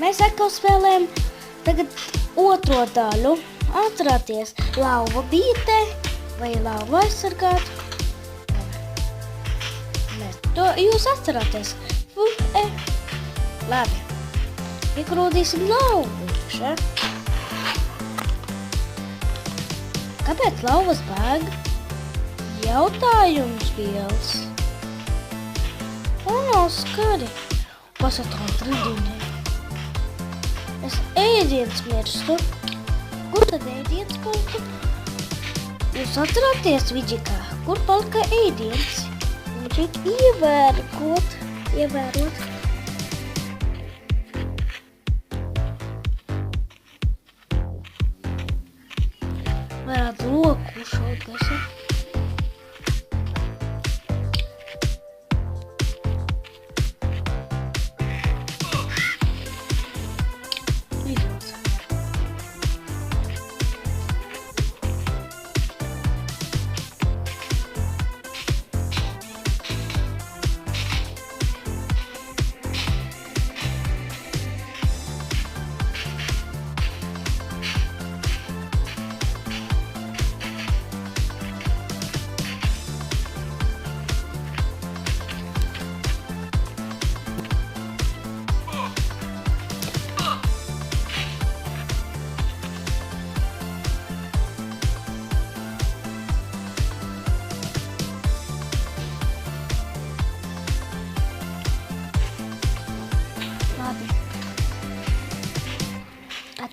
Mēs atkal spēlējam tagad otro daļu. Atcerieties, lauva bītē vai lauva aizsargāt. To jūs atcerāties. Labi. Iekrūdīsim lauvu iekšā. Kāpēc lauvas bēg? Jautājums liels. Un Oskari, kas ar tā tridinē? Es ēdiens mirstu. Kur tad ēdiens palika? Jūs atcerāties, Vidžikā, kur palika ēdiens? Vajag ievērot. Varētu loku šaut gaisā.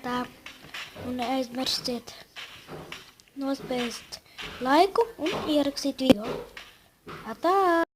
Tā, un neaizmirstiet nospiest laiku un ierakstīt video. Tā!